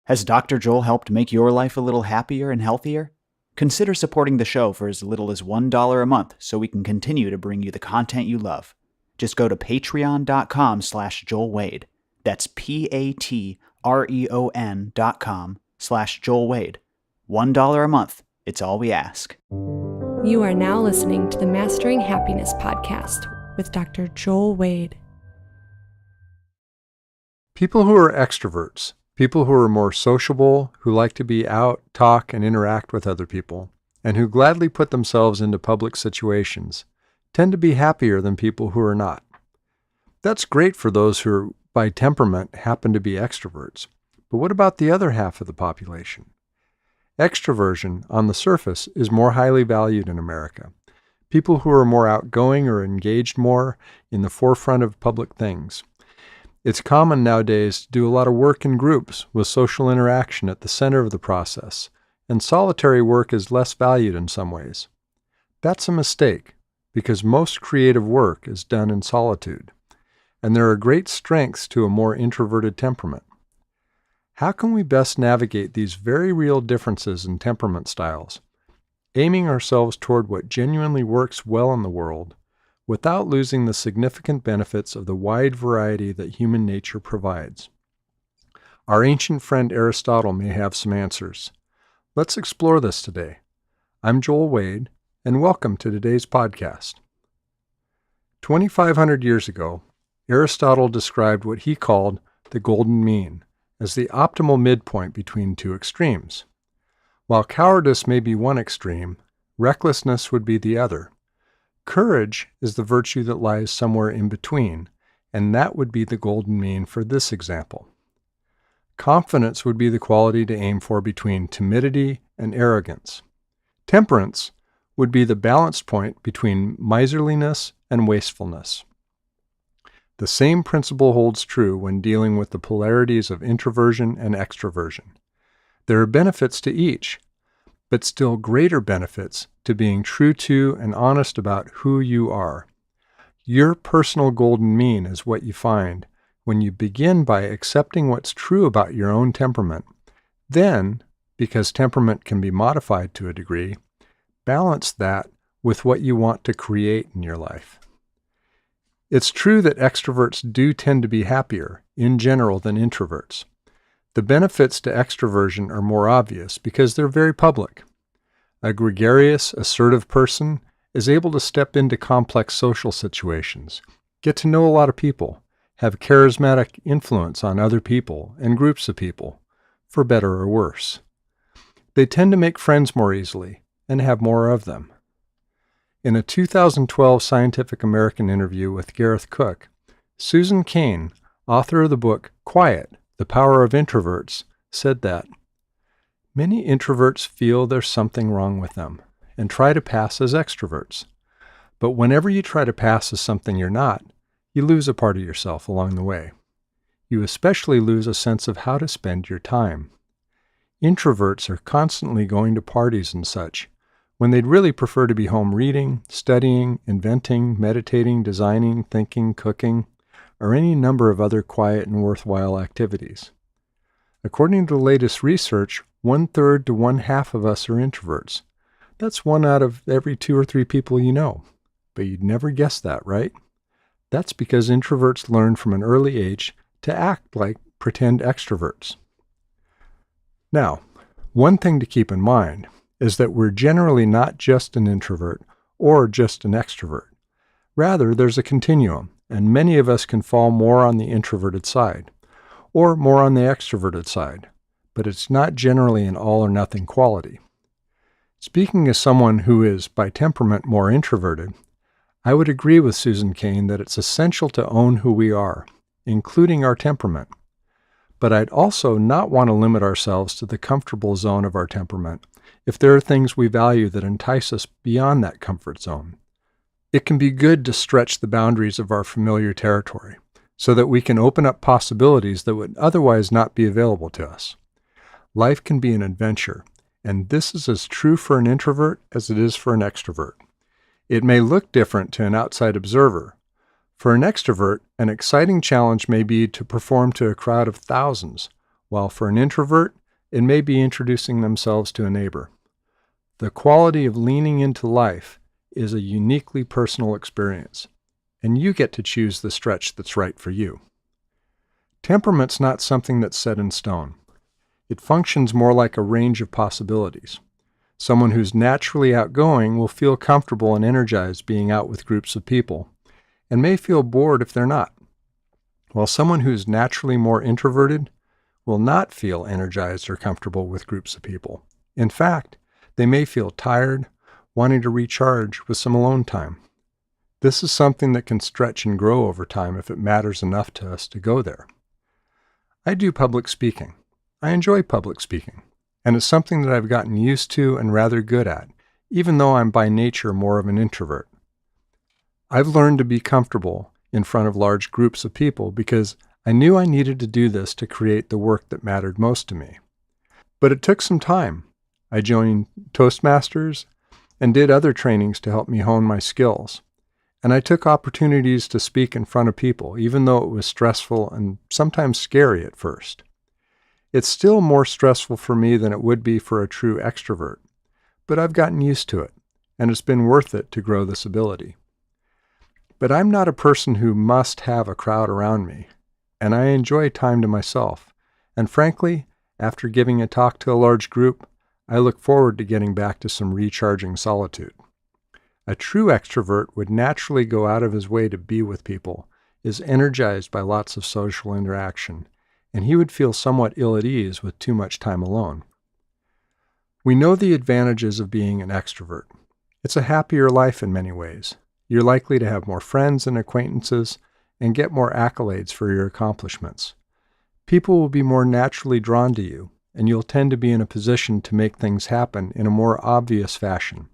Has Dr. Joel helped make your life a little happier and healthier? Consider supporting the show for as little as $1 a month so we can continue to bring you the content you love. Just go to patreon.com/JoelWade. That's patreon.com/JoelWade. $1 a month. It's all we ask. You are now listening to the Mastering Happiness podcast with Dr. Joel Wade. People who are extroverts, people who are more sociable, who like to be out, talk, and interact with other people, and who gladly put themselves into public situations, tend to be happier than people who are not. That's great for those who, by temperament, happen to be extroverts. But what about the other half of the population? Extroversion, on the surface, is more highly valued in America. People who are more outgoing or engaged more in the forefront of public things. It's common nowadays to do a lot of work in groups with social interaction at the center of the process, and solitary work is less valued in some ways. That's a mistake, because most creative work is done in solitude, and there are great strengths to a more introverted temperament. How can we best navigate these very real differences in temperament styles, aiming ourselves toward what genuinely works well in the world, without losing the significant benefits of the wide variety that human nature provides? Our ancient friend Aristotle may have some answers. Let's explore this today. I'm Joel Wade, and welcome to today's podcast. 2,500 years ago, Aristotle described what he called the golden mean as the optimal midpoint between two extremes. While cowardice may be one extreme, recklessness would be the other. Courage is the virtue that lies somewhere in between, and that would be the golden mean for this example. Confidence would be the quality to aim for between timidity and arrogance. Temperance would be the balanced point between miserliness and wastefulness. The same principle holds true when dealing with the polarities of introversion and extroversion. There are benefits to each, but still greater benefits to being true to and honest about who you are. Your personal golden mean is what you find when you begin by accepting what's true about your own temperament. Then, because temperament can be modified to a degree, balance that with what you want to create in your life. It's true that extroverts do tend to be happier, in general, than introverts. The benefits to extroversion are more obvious because they're very public. A gregarious, assertive person is able to step into complex social situations, get to know a lot of people, have charismatic influence on other people and groups of people, for better or worse. They tend to make friends more easily and have more of them. In a 2012 Scientific American interview with Gareth Cook, Susan Cain, author of the book Quiet, The Power of Introverts, said that many introverts feel there's something wrong with them and try to pass as extroverts. But whenever you try to pass as something you're not, you lose a part of yourself along the way. You especially lose a sense of how to spend your time. Introverts are constantly going to parties and such, when they'd really prefer to be home reading, studying, inventing, meditating, designing, thinking, cooking, or any number of other quiet and worthwhile activities. According to the latest research, 1/3 to 1/2 of us are introverts. That's 1 out of every 2 or 3 people you know. But you'd never guess that, right? That's because introverts learn from an early age to act like pretend extroverts. Now, one thing to keep in mind is that we're generally not just an introvert or just an extrovert. Rather, there's a continuum, and many of us can fall more on the introverted side, or more on the extroverted side, but it's not generally an all-or-nothing quality. Speaking as someone who is, by temperament, more introverted, I would agree with Susan Cain that it's essential to own who we are, including our temperament. But I'd also not want to limit ourselves to the comfortable zone of our temperament if there are things we value that entice us beyond that comfort zone. It can be good to stretch the boundaries of our familiar territory so that we can open up possibilities that would otherwise not be available to us. Life can be an adventure, and this is as true for an introvert as it is for an extrovert. It may look different to an outside observer. For an extrovert, an exciting challenge may be to perform to a crowd of thousands, while for an introvert, it may be introducing themselves to a neighbor. The quality of leaning into life is a uniquely personal experience, and you get to choose the stretch that's right for you. Temperament's not something that's set in stone. It functions more like a range of possibilities. Someone who's naturally outgoing will feel comfortable and energized being out with groups of people, and may feel bored if they're not, while someone who's naturally more introverted will not feel energized or comfortable with groups of people. In fact, they may feel tired, wanting to recharge with some alone time. This is something that can stretch and grow over time if it matters enough to us to go there. I do public speaking. I enjoy public speaking, and it's something that I've gotten used to and rather good at, even though I'm by nature more of an introvert. I've learned to be comfortable in front of large groups of people because I knew I needed to do this to create the work that mattered most to me. But it took some time. I joined Toastmasters and did other trainings to help me hone my skills. And I took opportunities to speak in front of people, even though it was stressful and sometimes scary at first. It's still more stressful for me than it would be for a true extrovert, but I've gotten used to it, and it's been worth it to grow this ability. But I'm not a person who must have a crowd around me, and I enjoy time to myself. And frankly, after giving a talk to a large group, I look forward to getting back to some recharging solitude. A true extrovert would naturally go out of his way to be with people, is energized by lots of social interaction, and he would feel somewhat ill at ease with too much time alone. We know the advantages of being an extrovert. It's a happier life in many ways. You're likely to have more friends and acquaintances and get more accolades for your accomplishments. People will be more naturally drawn to you, and you'll tend to be in a position to make things happen in a more obvious fashion.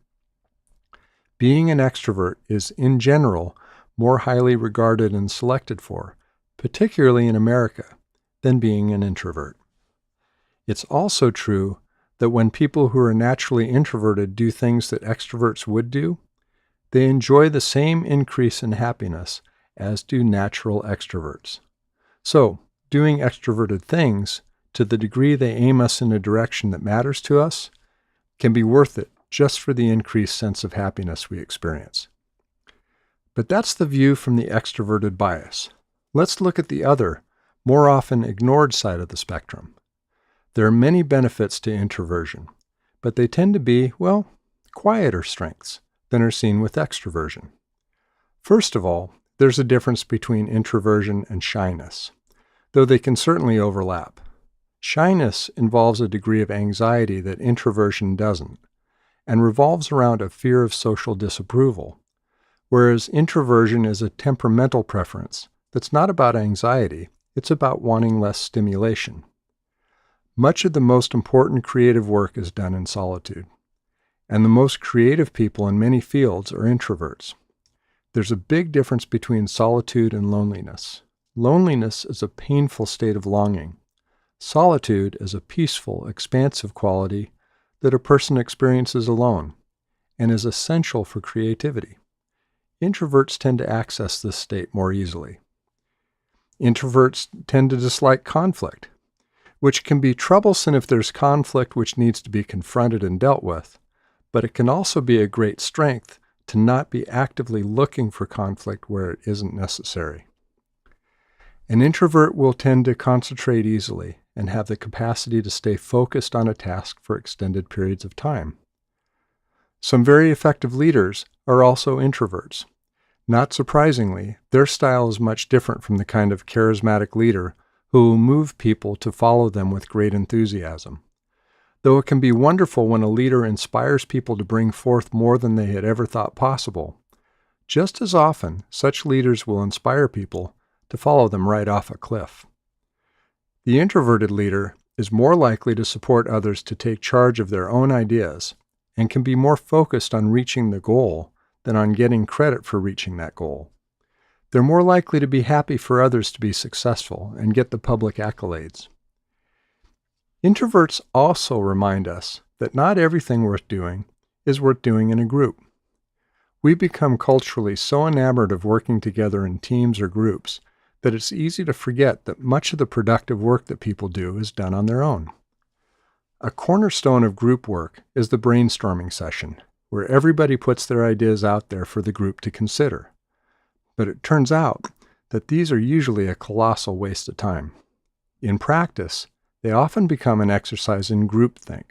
Being an extrovert is, in general, more highly regarded and selected for, particularly in America, than being an introvert. It's also true that when people who are naturally introverted do things that extroverts would do, they enjoy the same increase in happiness as do natural extroverts. So, doing extroverted things, to the degree they aim us in a direction that matters to us, can be worth it just for the increased sense of happiness we experience. But that's the view from the extroverted bias. Let's look at the other, more often ignored side of the spectrum. There are many benefits to introversion, but they tend to be, well, quieter strengths than are seen with extroversion. First of all, there's a difference between introversion and shyness, though they can certainly overlap. Shyness involves a degree of anxiety that introversion doesn't, and revolves around a fear of social disapproval, whereas introversion is a temperamental preference that's not about anxiety, it's about wanting less stimulation. Much of the most important creative work is done in solitude, and the most creative people in many fields are introverts. There's a big difference between solitude and loneliness. Loneliness is a painful state of longing. Solitude is a peaceful, expansive quality that a person experiences alone and is essential for creativity. Introverts tend to access this state more easily. Introverts tend to dislike conflict, which can be troublesome if there's conflict which needs to be confronted and dealt with, but it can also be a great strength to not be actively looking for conflict where it isn't necessary. An introvert will tend to concentrate easily and have the capacity to stay focused on a task for extended periods of time. Some very effective leaders are also introverts. Not surprisingly, their style is much different from the kind of charismatic leader who will move people to follow them with great enthusiasm. Though it can be wonderful when a leader inspires people to bring forth more than they had ever thought possible, just as often such leaders will inspire people to follow them right off a cliff. The introverted leader is more likely to support others to take charge of their own ideas and can be more focused on reaching the goal than on getting credit for reaching that goal. They're more likely to be happy for others to be successful and get the public accolades. Introverts also remind us that not everything worth doing is worth doing in a group. We become culturally so enamored of working together in teams or groups that it's easy to forget that much of the productive work that people do is done on their own. A cornerstone of group work is the brainstorming session, where everybody puts their ideas out there for the group to consider. But it turns out that these are usually a colossal waste of time. In practice, they often become an exercise in groupthink,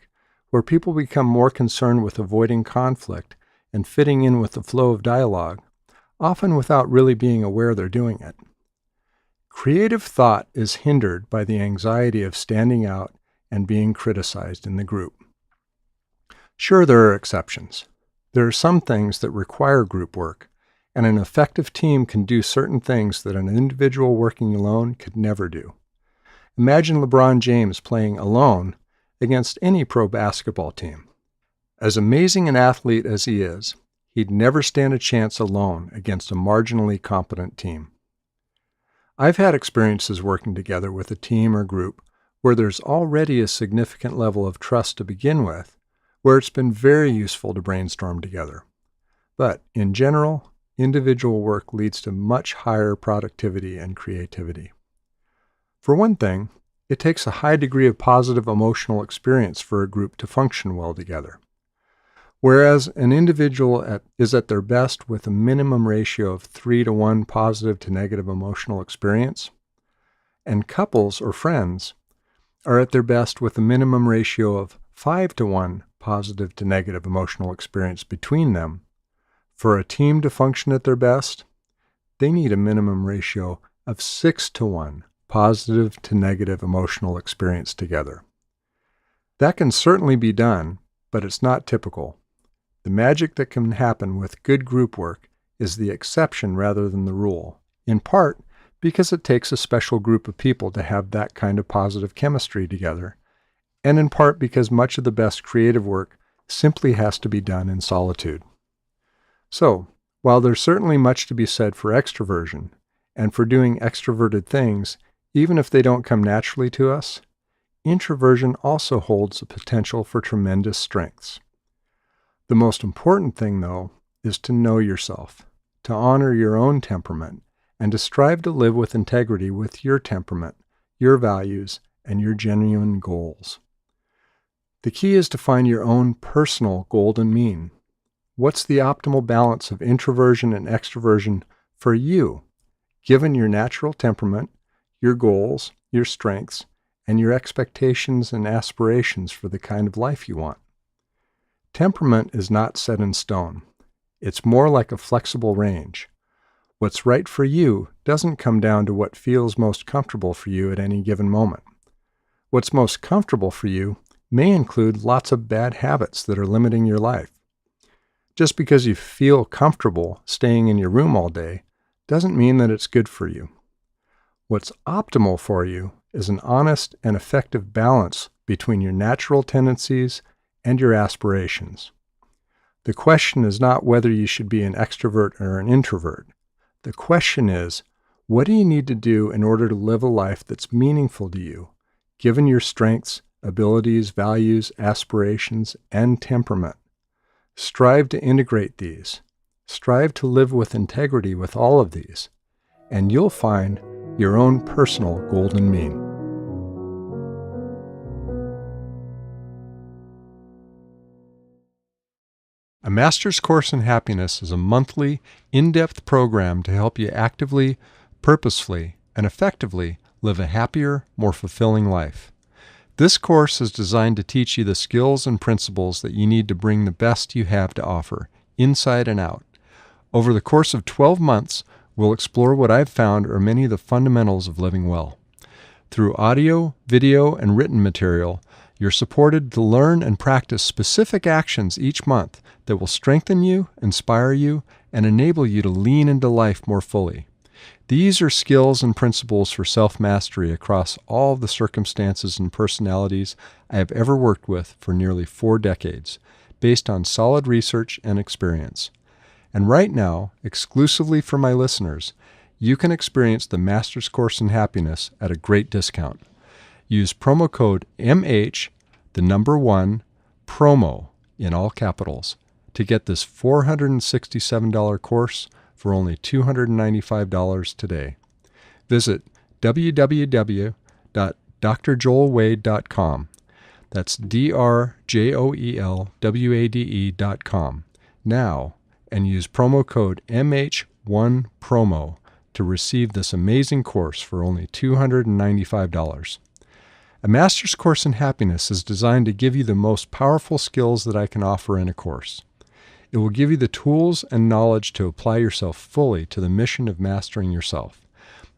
where people become more concerned with avoiding conflict and fitting in with the flow of dialogue, often without really being aware they're doing it. Creative thought is hindered by the anxiety of standing out and being criticized in the group. Sure, there are exceptions. There are some things that require group work, and an effective team can do certain things that an individual working alone could never do. Imagine LeBron James playing alone against any pro basketball team. As amazing an athlete as he is, he'd never stand a chance alone against a marginally competent team. I've had experiences working together with a team or group where there's already a significant level of trust to begin with, where it's been very useful to brainstorm together. But in general, individual work leads to much higher productivity and creativity. For one thing, it takes a high degree of positive emotional experience for a group to function well together. Whereas an individual is at their best with a minimum ratio of 3-to-1 positive to negative emotional experience, and couples or friends are at their best with a minimum ratio of 5-to-1 positive to negative emotional experience between them. For a team to function at their best, they need a minimum ratio of 6-to-1 positive to negative emotional experience together. That can certainly be done, but it's not typical. The magic that can happen with good group work is the exception rather than the rule, in part because it takes a special group of people to have that kind of positive chemistry together, and in part because much of the best creative work simply has to be done in solitude. So, while there's certainly much to be said for extroversion, and for doing extroverted things, even if they don't come naturally to us, introversion also holds the potential for tremendous strengths. The most important thing, though, is to know yourself, to honor your own temperament, and to strive to live with integrity with your temperament, your values, and your genuine goals. The key is to find your own personal golden mean. What's the optimal balance of introversion and extroversion for you, given your natural temperament, your goals, your strengths, and your expectations and aspirations for the kind of life you want? Temperament is not set in stone. It's more like a flexible range. What's right for you doesn't come down to what feels most comfortable for you at any given moment. What's most comfortable for you may include lots of bad habits that are limiting your life. Just because you feel comfortable staying in your room all day doesn't mean that it's good for you. What's optimal for you is an honest and effective balance between your natural tendencies and your aspirations. The question is not whether you should be an extrovert or an introvert. The question is, what do you need to do in order to live a life that's meaningful to you, given your strengths, abilities, values, aspirations, and temperament? Strive to integrate these. Strive to live with integrity with all of these, and you'll find your own personal golden mean. A Master's Course in Happiness is a monthly, in-depth program to help you actively, purposefully, and effectively live a happier, more fulfilling life. This course is designed to teach you the skills and principles that you need to bring the best you have to offer, inside and out. Over the course of 12 months, we'll explore what I've found are many of the fundamentals of living well. Through audio, video, and written material, you're supported to learn and practice specific actions each month that will strengthen you, inspire you, and enable you to lean into life more fully. These are skills and principles for self-mastery across all the circumstances and personalities I have ever worked with for nearly 4 decades, based on solid research and experience. And right now, exclusively for my listeners, you can experience the Master's Course in Happiness at a great discount. Use promo code MH, the number 1, promo, in all capitals, to get this $467 course for only $295 today. visit www.drjoelwade.com. That's drjoelwade.com now, and use promo code MH1PROMO to receive this amazing course for only $295. A master's course in happiness is designed to give you the most powerful skills that I can offer in a course. It will give you the tools and knowledge to apply yourself fully to the mission of mastering yourself.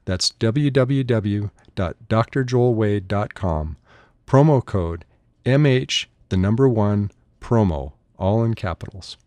That's www.drjoelwade.com, promo code MH1PROMO, all in capitals.